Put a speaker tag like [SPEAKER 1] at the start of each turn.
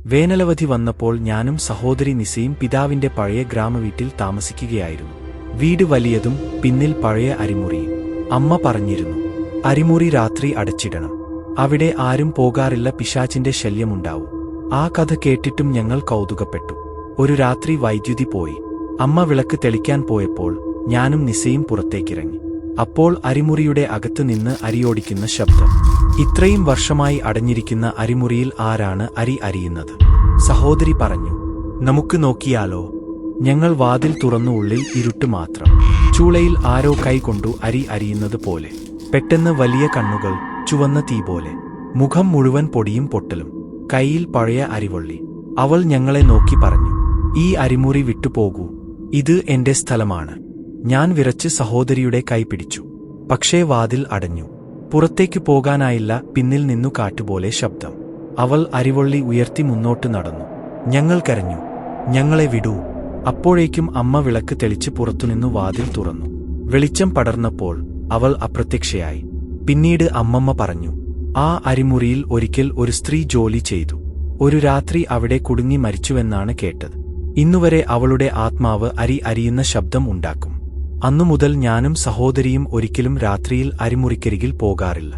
[SPEAKER 1] വേനലവധി വന്നപ്പോൾ ഞാനും സഹോദരി നിസയും പിതാവിന്റെ പഴയ ഗ്രാമവീട്ടിൽ താമസിക്കുകയായിരുന്നു. വീട് വലിയതും പിന്നിൽ പഴയ അരിമുറിയും. അമ്മ പറഞ്ഞിരുന്നു, അരിമുറി രാത്രി അടച്ചിടണം, അവിടെ ആരും പോകാറില്ല, പിശാചിന്റെ ശല്യമുണ്ടാവും. ആ കഥ കേട്ടിട്ടും ഞങ്ങൾ കൗതുകപ്പെട്ടു. ഒരു രാത്രി വൈദ്യുതി പോയി. അമ്മ വിളക്ക് തെളിക്കാൻ പോയപ്പോൾ ഞാനും നിസയും പുറത്തേക്കിറങ്ങി. അപ്പോൾ അരിമുറിയുടെ അകത്തുനിന്ന് അരിയോടിക്കുന്ന ശബ്ദം. ഇത്രയും വർഷമായി അടഞ്ഞിരിക്കുന്ന അരിമുറിയിൽ ആരാണ് അരി അരിയുന്നത്? സഹോദരി പറഞ്ഞു. നമുക്ക് നോക്കിയാലോ? ഞങ്ങൾ വാതിൽ തുറന്നു. ഉള്ളിൽ ഇരുട്ട് മാത്രം. ചൂളയിൽ ആരോ കൈകൊണ്ടു അരി അരിയുന്നത് പോലെ. പെട്ടെന്ന് വലിയ കണ്ണുകൾ, ചുവന്ന തീ പോലെ. മുഖം മുഴുവൻ പൊടിയും പൊട്ടലും. കൈയിൽ പഴയ അരിവള്ളി. അവൾ ഞങ്ങളെ നോക്കി പറഞ്ഞു, ഈ അരിമുറി വിട്ടുപോകൂ, ഇത് എന്റെ സ്ഥലമാണ്. ഞാൻ വിറച്ച് സഹോദരിയുടെ കൈ പിടിച്ചു. പക്ഷേ വാതിൽ അടഞ്ഞു. പുറത്തേക്കു പോകാനായില്ല. പിന്നിൽ നിന്നു കാറ്റുപോലെ ശബ്ദം. അവൾ അരിവള്ളി ഉയർത്തി മുന്നോട്ട് നടന്നു. ഞങ്ങൾ കരഞ്ഞു, ഞങ്ങളെ വിടൂ. അപ്പോഴേക്കും അമ്മ വിളക്ക് തെളിച്ച് പുറത്തുനിന്നു വാതിൽ തുറന്നു. വെളിച്ചം പടർന്നപ്പോൾ അവൾ അപ്രത്യക്ഷയായി. പിന്നീട് അമ്മമ്മ പറഞ്ഞു, ആ അരിമുറിയിൽ ഒരിക്കൽ ഒരു സ്ത്രീ ജോലി ചെയ്തു. ഒരു രാത്രി അവിടെ കുടുങ്ങി മരിച്ചുവെന്നാണ് കേട്ടത്. ഇന്നുവരെ അവളുടെ ആത്മാവ് അരി അരിയുന്ന ശബ്ദം ഉണ്ടാക്കും. അന്നുമുതൽ ഞാനും സഹോദരിയും ഒരിക്കലും രാത്രിയിൽ അരിമുറിക്കരികിൽ പോകാറില്ല.